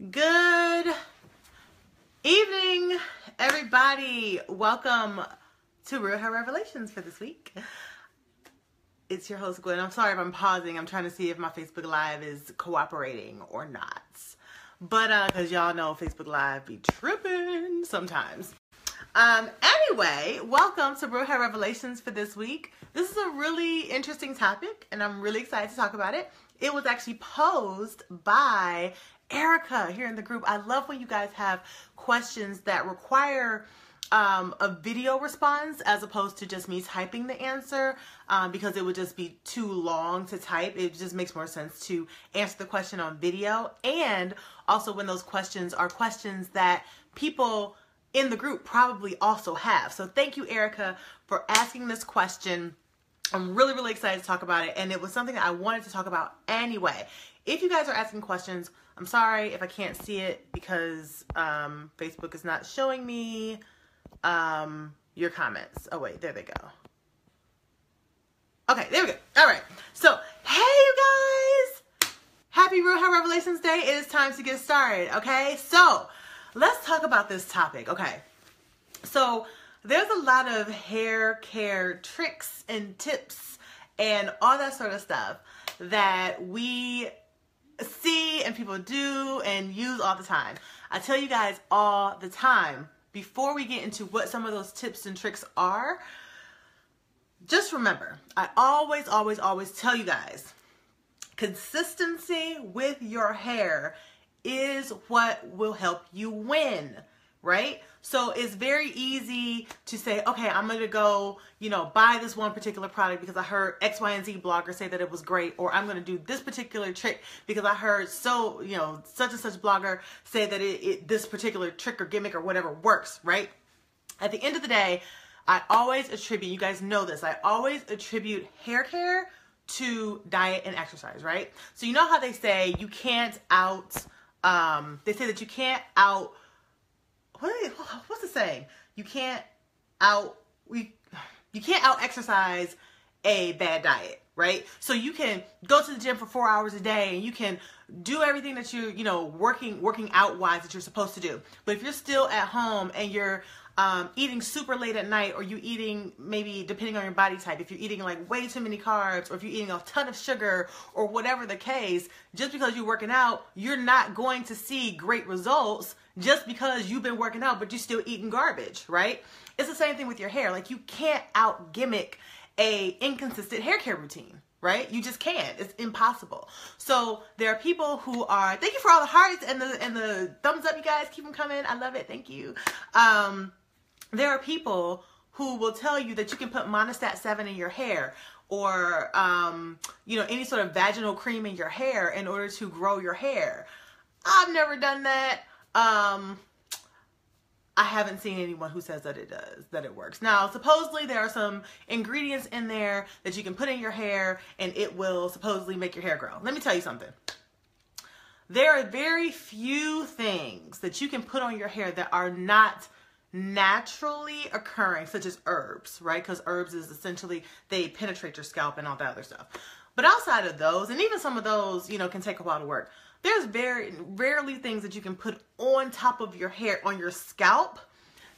Good evening, everybody. Welcome to Real Hair Revelations for this week. It's your host, Gwen. I'm sorry if I'm pausing. I'm trying to see if my Facebook Live is cooperating or not. But, because y'all know Facebook Live be tripping sometimes. Anyway, welcome to Real Hair Revelations for this week. This is a really interesting topic, and I'm really excited to talk about it. It was actually posed by Erica here in the group. I love when you guys have questions that require a video response as opposed to just me typing the answer because it would just be too long to type. It just makes more sense to answer the question on video, and also when those questions are questions that people in the group probably also have. So thank you, Erica, for asking this question. I'm really, really excited to talk about it, and it was something that I wanted to talk about anyway. If you guys are asking questions, I'm sorry if I can't see it because Facebook is not showing me your comments. Oh, wait, there they go. Okay, there we go. All right. So, hey, you guys. Happy Real Hair Revelations Day. It is time to get started, okay? So, let's talk about this topic, okay? So, there's a lot of hair care tricks and tips and all that sort of stuff that we see and people do and use all the time. I tell you guys all the time, before we get into what some of those tips and tricks are, just remember, I always tell you guys, consistency with your hair is what will help you win, right? So it's very easy to say, okay, I'm going to go, buy this one particular product because I heard X, Y, and Z blogger say that it was great, or I'm going to do this particular trick because I heard such and such blogger say that this particular trick or gimmick or whatever works, right? At the end of the day, I always attribute, you guys know this, I always attribute hair care to diet and exercise, right? So you know how they say you can't they say that you can't what's the saying? You can't out exercise a bad diet, right? So you can go to the gym for 4 hours a day and you can do everything that working out wise that you're supposed to do. But if you're still at home and you're eating super late at night, or you eating, maybe depending on your body type, if you're eating like way too many carbs, or if you're eating a ton of sugar, or whatever the case, just because you're working out, you're not going to see great results just because you've been working out, but you're still eating garbage, right? It's the same thing with your hair. Like, you can't out gimmick a inconsistent hair care routine, right? You just can't. It's impossible. So there are people who are, thank you for all the hearts and the thumbs up, you guys. Keep them coming. I love it. Thank you. There are people who will tell you that you can put Monistat 7 in your hair, or, any sort of vaginal cream in your hair in order to grow your hair. I've never done that. I haven't seen anyone who says that it does, that it works. Now, supposedly there are some ingredients in there that you can put in your hair and it will supposedly make your hair grow. Let me tell you something. There are very few things that you can put on your hair that are not naturally occurring, such as herbs, right? Because herbs is essentially, they penetrate your scalp and all that other stuff. But outside of those, and even some of those, can take a while to work, there's very rarely things that you can put on top of your hair, on your scalp,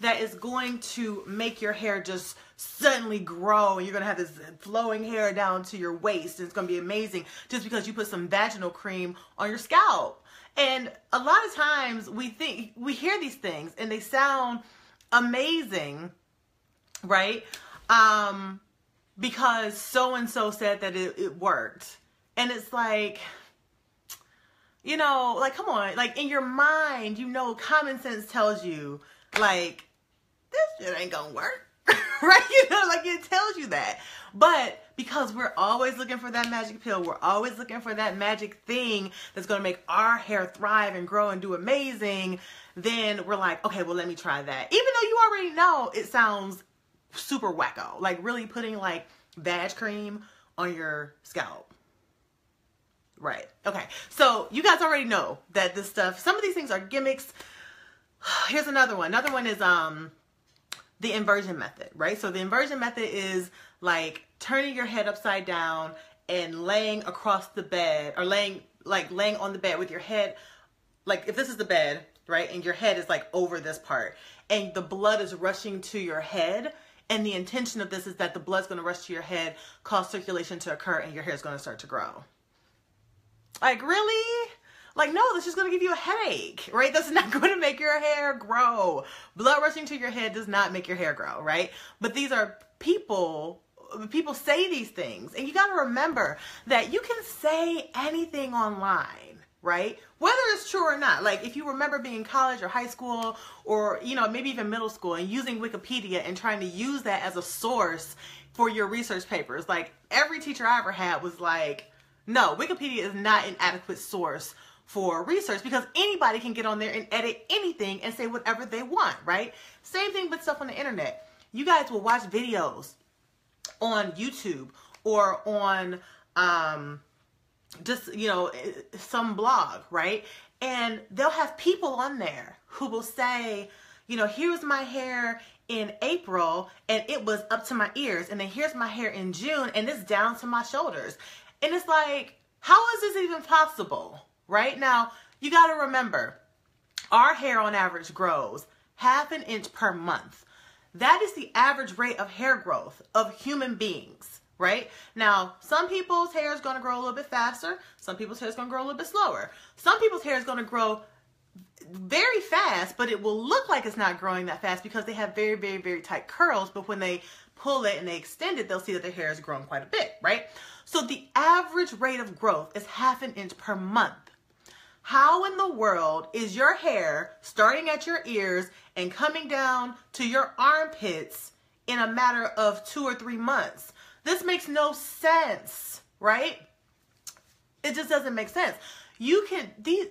that is going to make your hair just suddenly grow, and you're going to have this flowing hair down to your waist, and it's going to be amazing just because you put some vaginal cream on your scalp. And a lot of times we hear these things and they sound amazing, right? Because so-and-so said that it worked. And it's like, come on, like, in your mind, common sense tells you, like, this shit ain't gonna work, right? Like, it tells you that. But because we're always looking for that magic pill, we're always looking for that magic thing that's gonna make our hair thrive and grow and do amazing, then we're like, okay, well, let me try that. Even though you already know it sounds super wacko, like really putting like vag cream on your scalp. Right. Okay. So you guys already know that this stuff, some of these things are gimmicks. Here's another one. Another one is the inversion method, right? So the inversion method is like turning your head upside down and laying across the bed, or laying on the bed with your head like if this is the bed, right, and your head is like over this part, and the blood is rushing to your head, and the intention of this is that the blood's going to rush to your head, cause circulation to occur, and your hair is going to start to grow. Like, really? Like, no, that's just going to give you a headache, right? That's not going to make your hair grow. Blood rushing to your head does not make your hair grow, right? But these are people say these things, and you got to remember that you can say anything online, right? Whether it's true or not. Like, if you remember being in college or high school or, you know, maybe even middle school and using Wikipedia and trying to use that as a source for your research papers. Like, every teacher I ever had was like, no, Wikipedia is not an adequate source for research because anybody can get on there and edit anything and say whatever they want, right? Same thing with stuff on the internet. You guys will watch videos on YouTube or on just, you know, some blog, right? And they'll have people on there who will say, you know, here's my hair in April and it was up to my ears, and then here's my hair in June and it's down to my shoulders. And it's like, how is this even possible? Right? Now, you got to remember, our hair on average grows 1/2 inch per month. That is the average rate of hair growth of human beings, right? Now, some people's hair is going to grow a little bit faster. Some people's hair is going to grow a little bit slower. Some people's hair is going to grow very fast, but it will look like it's not growing that fast because they have very, very, very tight curls. But when they pull it and they extend it, they'll see that their hair has grown quite a bit, right? So the average rate of growth is 1/2 inch per month. How in the world is your hair starting at your ears and coming down to your armpits in a matter of 2 or 3 months? This makes no sense, right? It just doesn't make sense.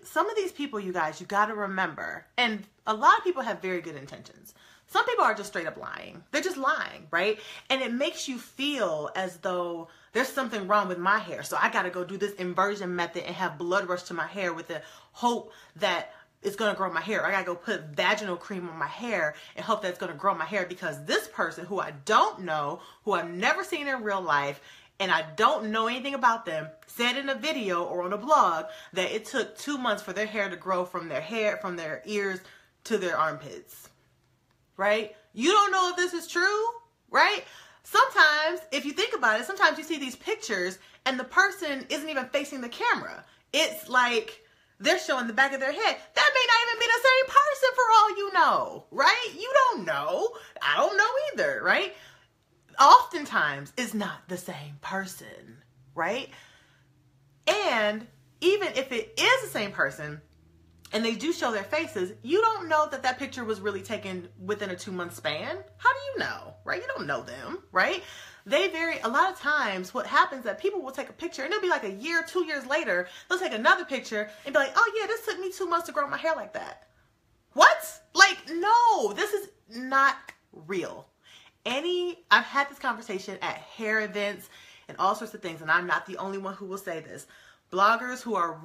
Some of these people, you guys, you got to remember, and a lot of people have very good intentions. Some people are just straight up lying. They're just lying, right? And it makes you feel as though there's something wrong with my hair. So I got to go do this inversion method and have blood rush to my hair with the hope that it's going to grow my hair. I got to go put vaginal cream on my hair and hope that it's going to grow my hair because this person who I don't know, who I've never seen in real life, and I don't know anything about them, said in a video or on a blog that it took 2 months for their hair to grow from their ears to their armpits. Right? You don't know if this is true, right? Sometimes, if you think about it, sometimes you see these pictures and the person isn't even facing the camera. It's like they're showing the back of their head. That may not even be the same person for all you know, right? You don't know. I don't know either, right? Oftentimes, it's not the same person, right? And even if it is the same person, and they do show their faces, you don't know that that picture was really taken within a 2-month span. How do you know, right? You don't know them, right? A lot of times what happens is that people will take a picture and it'll be like a year, 2 years later, they'll take another picture and be like, oh yeah, this took me 2 months to grow my hair like that. What? Like, no, this is not real. I've had this conversation at hair events and all sorts of things, and I'm not the only one who will say this. Bloggers who are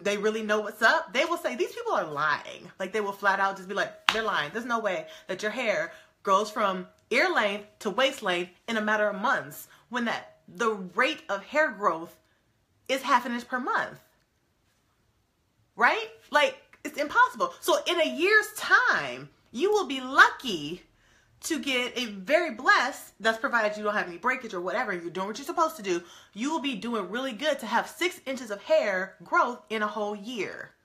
they really know what's up, they will say these people are lying. Like, they will flat out just be like, they're lying. There's no way that your hair grows from ear length to waist length in a matter of months when the rate of hair growth is 1/2 inch per month. Right? Like, it's impossible. So in a year's time, you will be lucky to get very blessed, that's provided you don't have any breakage or whatever, you're doing what you're supposed to do, you will be doing really good to have 6 inches of hair growth in a whole year.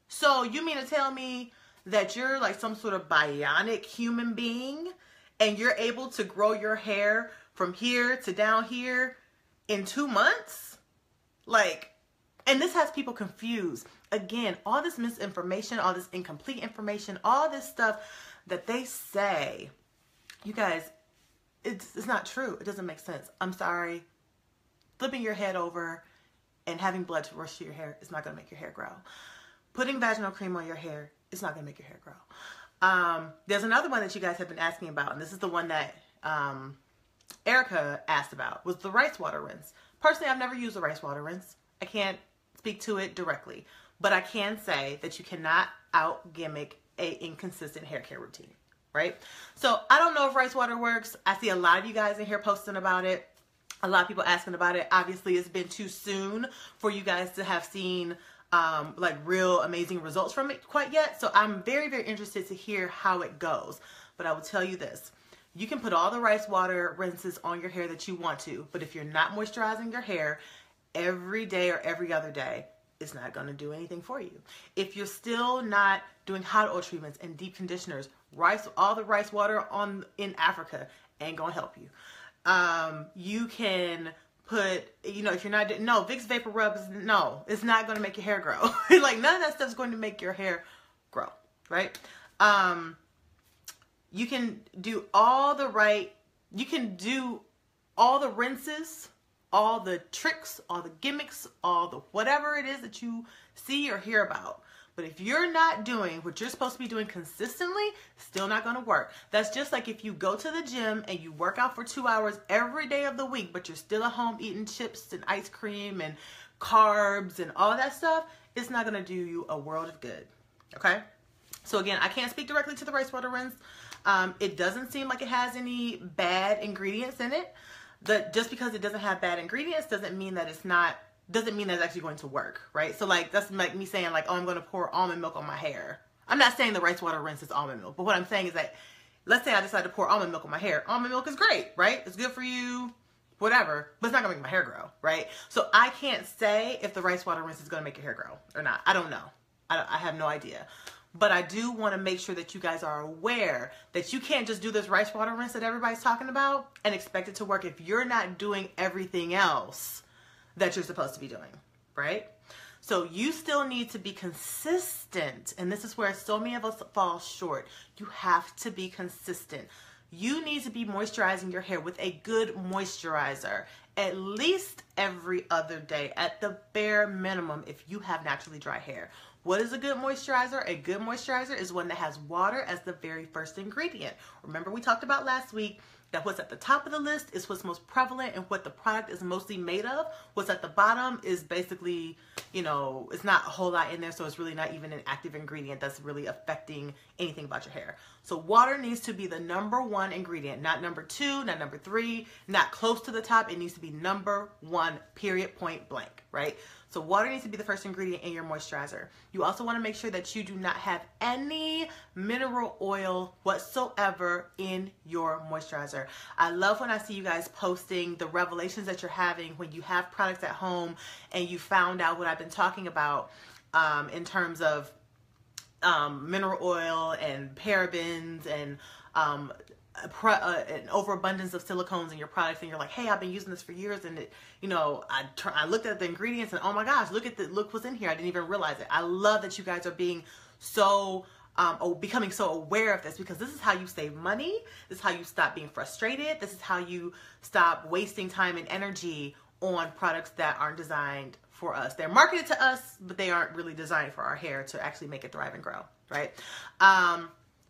So you mean to tell me that you're like some sort of bionic human being and you're able to grow your hair from here to down here in 2 months? Like, and this has people confused. Again, all this misinformation, all this incomplete information, all this stuff that they say, you guys, it's not true. It doesn't make sense. I'm sorry. Flipping your head over and having blood to rush to your hair is not going to make your hair grow. Putting vaginal cream on your hair is not going to make your hair grow. There's another one that you guys have been asking about, and this is the one that Erica asked about, was the rice water rinse. Personally, I've never used a rice water rinse. I can't speak to it directly, but I can say that you cannot out-gimmick a inconsistent hair care routine. Right? So I don't know if rice water works. I see a lot of you guys in here posting about it. A lot of people asking about it. Obviously, it's been too soon for you guys to have seen like real amazing results from it quite yet. So I'm very, very interested to hear how it goes. But I will tell you this. You can put all the rice water rinses on your hair that you want to, but if you're not moisturizing your hair every day or every other day, it's not going to do anything for you. If you're still not doing hot oil treatments and deep conditioners, all the rice water in Africa ain't going to help you. You can put, if you're not, Vicks Vapor Rub it's not going to make your hair grow. Like, none of that stuff's going to make your hair grow, right? You can do all the rinses, all the tricks, all the gimmicks, all the whatever it is that you see or hear about. But if you're not doing what you're supposed to be doing consistently, still not going to work. That's just like if you go to the gym and you work out for 2 hours every day of the week, but you're still at home eating chips and ice cream and carbs and all that stuff, it's not going to do you a world of good. Okay? So again, I can't speak directly to the rice water rinse. It doesn't seem like it has any bad ingredients in it. Just because it doesn't have bad ingredients doesn't mean that it's actually going to work, right? So like, that's like me saying like, oh, I'm going to pour almond milk on my hair. I'm not saying the rice water rinse is almond milk, but what I'm saying is that, let's say I decide to pour almond milk on my hair. Almond milk is great, right? It's good for you, whatever, but it's not going to make my hair grow, right? So I can't say if the rice water rinse is going to make your hair grow or not. I don't know. I have no idea. But I do want to make sure that you guys are aware that you can't just do this rice water rinse that everybody's talking about and expect it to work if you're not doing everything else that you're supposed to be doing, right? So you still need to be consistent. And this is where so many of us fall short. You have to be consistent. You need to be moisturizing your hair with a good moisturizer at least every other day, at the bare minimum, if you have naturally dry hair. What is a good moisturizer? A good moisturizer is one that has water as the very first ingredient. Remember, we talked about last week that what's at the top of the list is what's most prevalent and what the product is mostly made of. What's at the bottom is basically, it's not a whole lot in there, so it's really not even an active ingredient that's really affecting anything about your hair. So water needs to be the number one ingredient, not number two, not number three, not close to the top. It needs to be number one, period, point blank, right? So water needs to be the first ingredient in your moisturizer. You also want to make sure that you do not have any mineral oil whatsoever in your moisturizer. I love when I see you guys posting the revelations that you're having when you have products at home and you found out what I've been talking about in terms of mineral oil and parabens and an overabundance of silicones in your products, and you're like, hey, I've been using this for years, and it, I looked at the ingredients and oh my gosh, look what's in here. I didn't even realize it. I love that you guys are being so becoming so aware of this, because this is how you save money. This is how you stop being frustrated. This is how you stop wasting time and energy on products that aren't designed for us. They're marketed to us, but they aren't really designed for our hair to actually make it thrive and grow, right?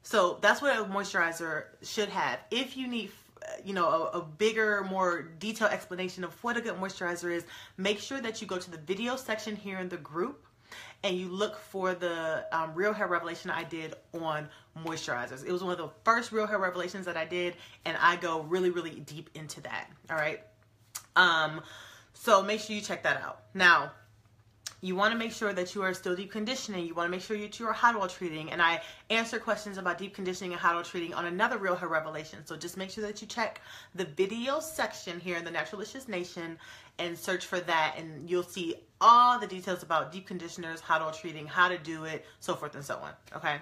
So that's what a moisturizer should have. If you need, a bigger, more detailed explanation of what a good moisturizer is, make sure that you go to the video section here in the group and you look for the Real Hair Revelation I did on moisturizers. It was one of the first Real Hair Revelations that I did, and I go really, really deep into that, all right? So make sure you check that out. Now, you want to make sure that you are still deep conditioning. You want to make sure that you are hot oil treating. And I answer questions about deep conditioning and hot oil treating on another Real Hair Revelation. So just make sure that you check the video section here in the Naturalicious Nation and search for that. And you'll see all the details about deep conditioners, hot oil treating, how to do it, so forth and so on. Okay.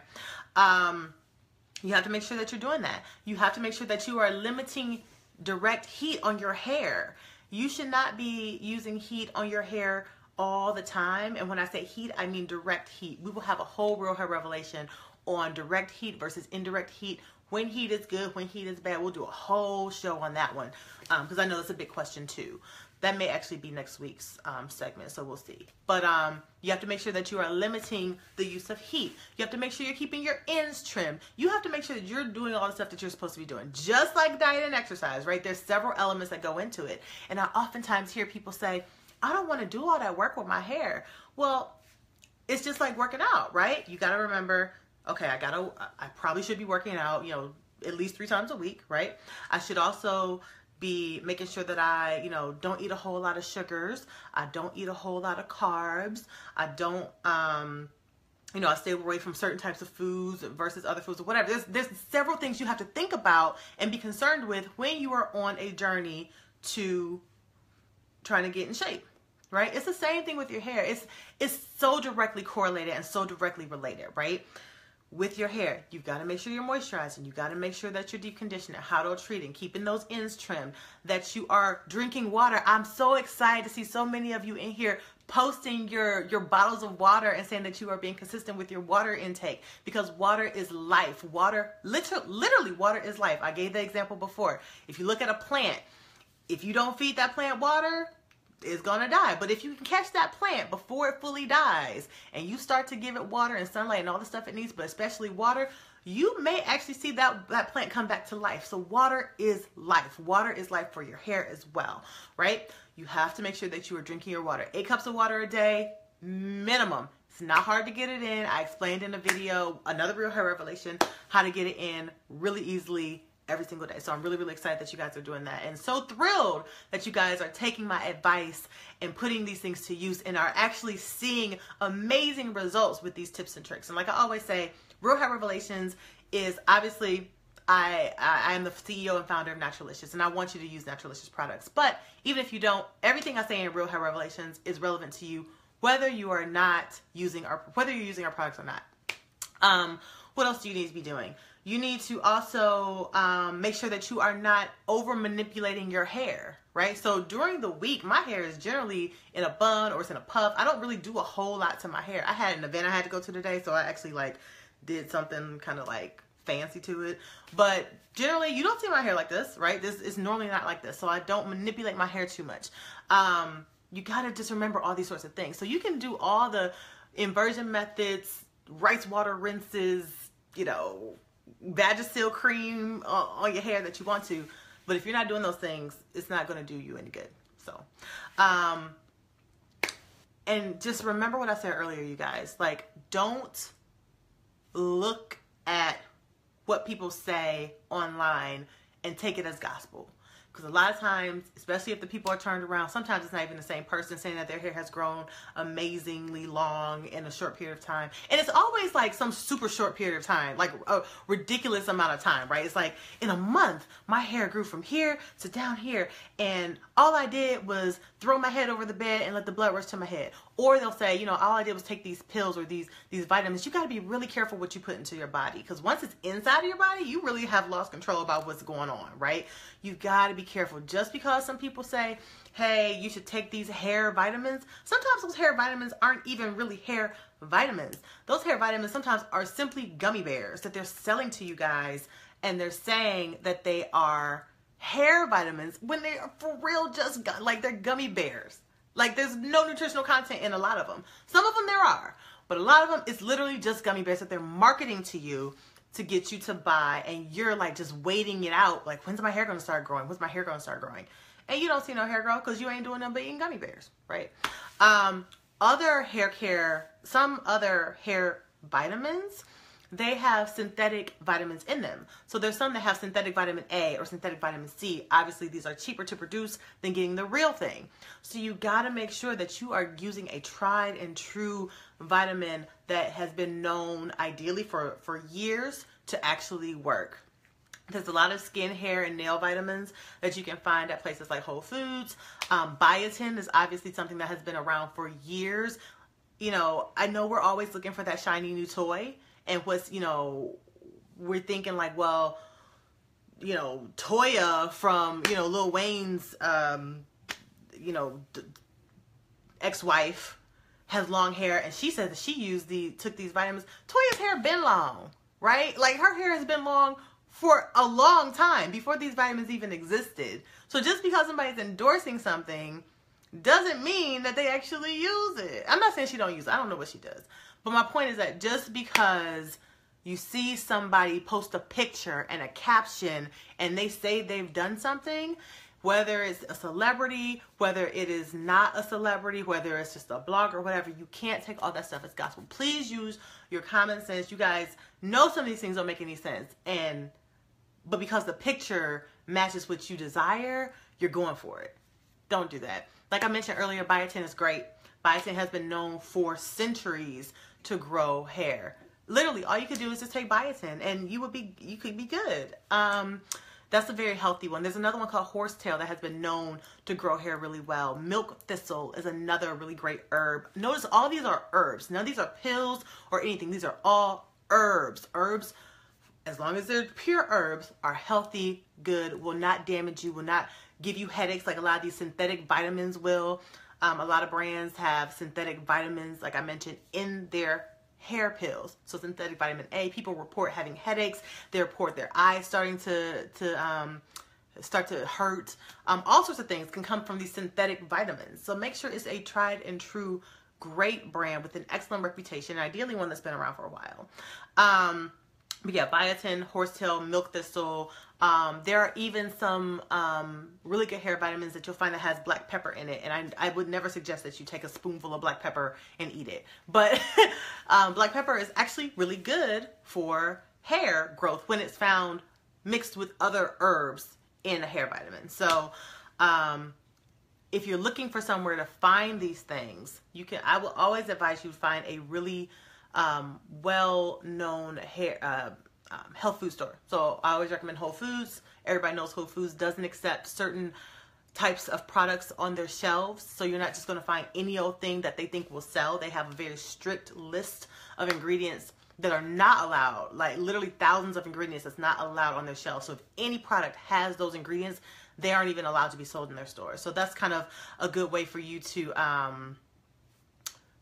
You have to make sure that you're doing that. You have to make sure that you are limiting direct heat on your hair. You should not be using heat on your hair all the time. And when I say heat, I mean direct heat. We will have a whole Real Hair Revelation on direct heat versus indirect heat. When heat is good, when heat is bad. We'll do a whole show on that one, because I know that's a big question too. That may actually be next week's segment, so we'll see. But you have to make sure that you are limiting the use of heat. You have to make sure you're keeping your ends trimmed. You have to make sure that you're doing all the stuff that you're supposed to be doing, just like diet and exercise, right? There's several elements that go into it. And I oftentimes hear people say, I don't want to do all that work with my hair. Well, it's just like working out, right? You got to remember, okay, I probably should be working out, at least 3 times a week, right? I should also be making sure that I, don't eat a whole lot of sugars. I don't eat a whole lot of carbs. I don't, I stay away from certain types of foods versus other foods or whatever. There's several things you have to think about and be concerned with when you are on a journey to trying to get in shape, right? It's the same thing with your hair. It's so directly correlated and so directly related, right? With your hair, you've got to make sure you're moisturizing. You've got to make sure that you're deep conditioning, hydro treating, keeping those ends trimmed, that you are drinking water. I'm so excited to see so many of you in here posting your bottles of water and saying that you are being consistent with your water intake, because water is life. Water, literally water is life. I gave the example before. If you look at a plant, if you don't feed that plant water, it's gonna die. But if you can catch that plant before it fully dies and you start to give it water and sunlight and all the stuff it needs, but especially water, you may actually see that plant come back to life. So water is life. Water is life for your hair as well, right? You have to make sure that you are drinking your water. 8 cups of water a day, minimum. It's not hard to get it in. I explained in a video, another Real Hair Revelation, how to get it in really easily every single day. So I'm really, really excited that you guys are doing that, and so thrilled that you guys are taking my advice and putting these things to use and are actually seeing amazing results with these tips and tricks. And like I always say, Real Hair Revelations is obviously, I am the CEO and founder of Naturalicious, and I want you to use Naturalicious products. But even if you don't, everything I say in Real Hair Revelations is relevant to you, whether you are not using our, whether you're using our products or not. What else do you need to be doing? You need to also make sure that you are not over manipulating your hair, right? So during the week, my hair is generally in a bun or it's in a puff. I don't really do a whole lot to my hair. I had an event I had to go to today, so I actually did something kind of fancy to it. But generally, you don't see my hair like this, right? This is normally not like this, so I don't manipulate my hair too much. You gotta just remember all these sorts of things. So you can do all the inversion methods, rice water rinses, Vagisil cream on your hair that you want to, but if you're not doing those things, it's not going to do you any good. So, and just remember what I said earlier, you guys, don't look at what people say online and take it as gospel. Because a lot of times, especially if the people are turned around, sometimes it's not even the same person saying that their hair has grown amazingly long in a short period of time. And it's always some super short period of time, a ridiculous amount of time, right? It's in a month, my hair grew from here to down here, and all I did was throw my head over the bed and let the blood rush to my head. Or they'll say, all I did was take these pills or these vitamins. You got to be really careful what you put into your body, because once it's inside of your body, you really have lost control about what's going on, right? You got to be careful. Just because some people say, hey, you should take these hair vitamins, sometimes those hair vitamins aren't even really hair vitamins. Those hair vitamins sometimes are simply gummy bears that they're selling to you guys, and they're saying that they are hair vitamins when they are for real just they're gummy bears. There's no nutritional content in a lot of them. Some of them there are, but a lot of them, it's literally just gummy bears that they're marketing to you to get you to buy, and you're just waiting it out. When's my hair going to start growing? When's my hair going to start growing? And you don't see no hair grow because you ain't doing nothing but eating gummy bears, right? Other hair care, some other hair vitamins, they have synthetic vitamins in them. So there's some that have synthetic vitamin A or synthetic vitamin C. Obviously, these are cheaper to produce than getting the real thing. So you got to make sure that you are using a tried and true vitamin that has been known ideally for years to actually work. There's a lot of skin, hair, and nail vitamins that you can find at places like Whole Foods. Biotin is obviously something that has been around for years. I know we're always looking for that shiny new toy. And what's, we're thinking Toya from, Lil Wayne's, ex-wife has long hair, and she says that she took these vitamins. Toya's hair been long, right? Her hair has been long for a long time before these vitamins even existed. So just because somebody's endorsing something doesn't mean that they actually use it. I'm not saying she don't use it. I don't know what she does. But my point is that just because you see somebody post a picture and a caption and they say they've done something, whether it's a celebrity, whether it is not a celebrity, whether it's just a blogger, whatever, you can't take all that stuff as gospel. Please use your common sense. You guys know some of these things don't make any sense. But because the picture matches what you desire, you're going for it. Don't do that. Like I mentioned earlier, biotin is great. Biotin has been known for centuries to grow hair. Literally, all you could do is just take biotin and you could be good. That's a very healthy one. There's another one called horsetail that has been known to grow hair really well. Milk thistle is another really great herb. Notice all these are herbs. None of these are pills or anything. These are all herbs. Herbs, as long as they're pure herbs, are healthy, good, will not damage you, will not give you headaches like a lot of these synthetic vitamins will. A lot of brands have synthetic vitamins, like I mentioned, in their hair pills. So synthetic vitamin A, people report having headaches. They report their eyes starting to start to hurt. All sorts of things can come from these synthetic vitamins. So make sure it's a tried and true great brand with an excellent reputation, ideally one that's been around for a while. But yeah, biotin, horsetail, milk thistle. There are even some really good hair vitamins that you'll find that has black pepper in it. And I would never suggest that you take a spoonful of black pepper and eat it. But black pepper is actually really good for hair growth when it's found mixed with other herbs in a hair vitamin. So if you're looking for somewhere to find these things, I will always advise you to find a really well-known hair health food store. So I always recommend Whole Foods. Everybody knows Whole Foods doesn't accept certain types of products on their shelves. So you're not just going to find any old thing that they think will sell. They have a very strict list of ingredients that are not allowed, like literally thousands of ingredients that's not allowed on their shelf. So if any product has those ingredients, they aren't even allowed to be sold in their stores. So that's kind of a good way for you to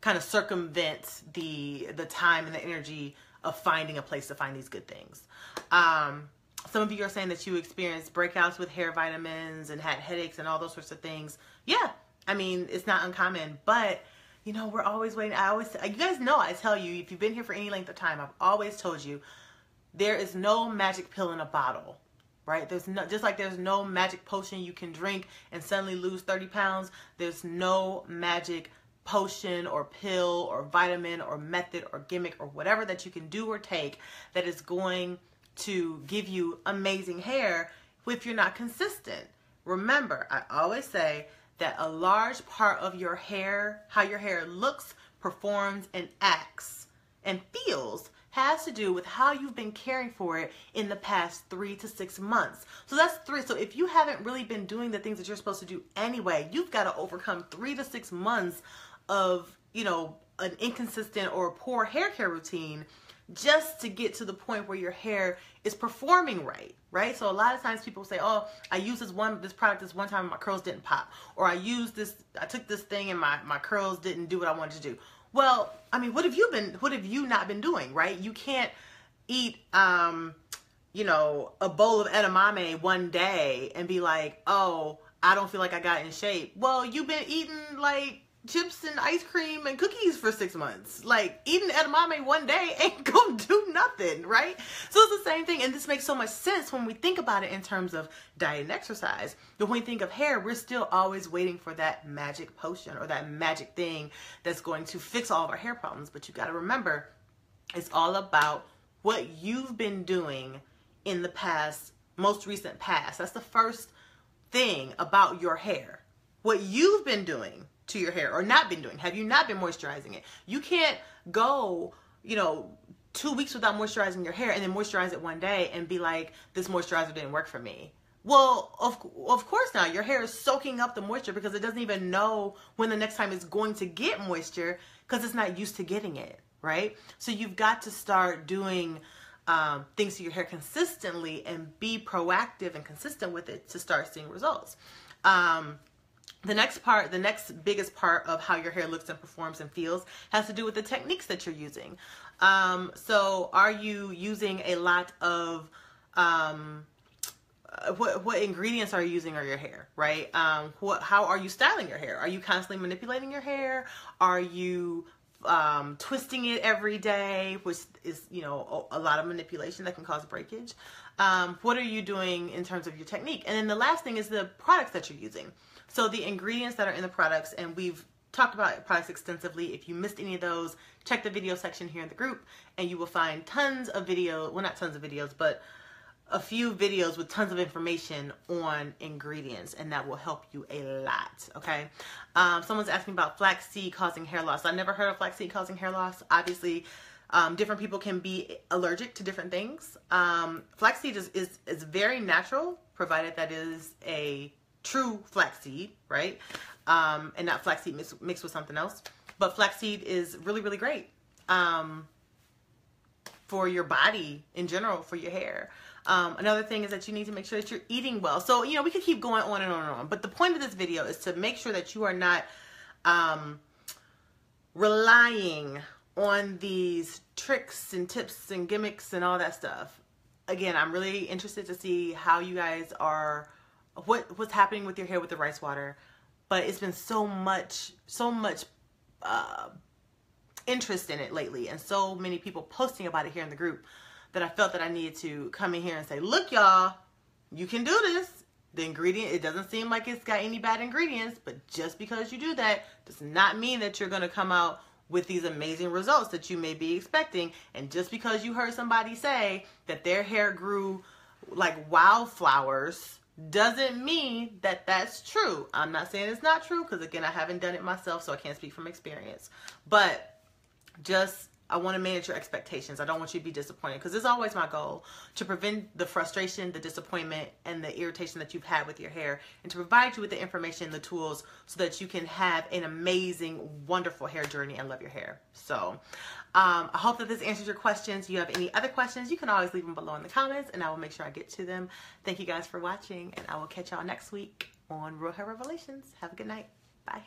kind of circumvent the time and the energy of finding a place to find these good things. Some of you are saying that you experienced breakouts with hair vitamins and had headaches and all those sorts of things. Yeah, I mean, it's not uncommon, but you know, we're always waiting. You guys know, I tell you, if you've been here for any length of time, I've always told you, there is no magic pill in a bottle, right? Just like there's no magic potion you can drink and suddenly lose 30 pounds, there's no magic potion or pill or vitamin or method or gimmick or whatever that you can do or take that is going to give you amazing hair if you're not consistent. Remember, I always say that a large part of your hair, how your hair looks, performs, and acts and feels has to do with how you've been caring for it in the past 3 to 6 months. So that's 3. So if you haven't really been doing the things that you're supposed to do anyway, you've got to overcome 3 to 6 months of, you know, an inconsistent or poor hair care routine just to get to the point where your hair is performing right? So a lot of times people say, oh, I used this product this one time and my curls didn't pop. Or I took this thing and my curls didn't do what I wanted to do. Well, I mean, what have you not been doing, right? You can't eat, you know, a bowl of edamame one day and be like, oh, I don't feel like I got in shape. Well, you've been eating like chips and ice cream and cookies for 6 months. Like, eating edamame one day ain't gonna do nothing, right? So it's the same thing, and this makes so much sense when we think about it in terms of diet and exercise. But when we think of hair, we're still always waiting for that magic potion or that magic thing that's going to fix all of our hair problems. But you got to remember, it's all about what you've been doing in the most recent past. That's the first thing about your hair. What you've been doing to your hair or not been doing. Have you not been moisturizing it? You can't go, you know, 2 weeks without moisturizing your hair and then moisturize it one day and be like, this moisturizer didn't work for me. Well, of course not. Your hair is soaking up the moisture because it doesn't even know when the next time it's going to get moisture because it's not used to getting it, right? So you've got to start doing things to your hair consistently and be proactive and consistent with it to start seeing results. The next biggest part of how your hair looks and performs and feels has to do with the techniques that you're using. So are you using a lot of, what ingredients are you using on your hair, right? How are you styling your hair? Are you constantly manipulating your hair? Are you twisting it every day, which is, you know, a lot of manipulation that can cause breakage? What are you doing in terms of your technique? And then the last thing is the products that you're using. So the ingredients that are in the products, and we've talked about products extensively. If you missed any of those, check the video section here in the group and you will find tons of videos, well, not tons of videos, but a few videos with tons of information on ingredients, and that will help you a lot. Okay. Someone's asking about flaxseed causing hair loss. I never heard of flaxseed causing hair loss. Obviously, different people can be allergic to different things. Flaxseed is very natural, provided that is a true flaxseed, right? And not flaxseed mixed with something else. But flaxseed is really, really great for your body in general, for your hair. Another thing is that you need to make sure that you're eating well. So, you know, we could keep going on and on and on. But the point of this video is to make sure that you are not relying on these tricks and tips and gimmicks and all that stuff. Again, I'm really interested to see how you guys are, what's happening with your hair with the rice water. But it's been so much interest in it lately, and so many people posting about it here in the group, that I felt that I needed to come in here and say, look, y'all, you can do this. The ingredient, it doesn't seem like it's got any bad ingredients, but just because you do that does not mean that you're going to come out with these amazing results that you may be expecting. And just because you heard somebody say that their hair grew like wildflowers doesn't mean that that's true. I'm not saying it's not true, because again, I haven't done it myself, so I can't speak from experience. But just, I want to manage your expectations. I don't want you to be disappointed, because it's always my goal to prevent the frustration, the disappointment, and the irritation that you've had with your hair, and to provide you with the information, the tools, so that you can have an amazing, wonderful hair journey and love your hair. So I hope that this answers your questions. If you have any other questions, you can always leave them below in the comments, and I will make sure I get to them. Thank you guys for watching, and I will catch y'all next week on Real Hair Revelations. Have a good night. Bye.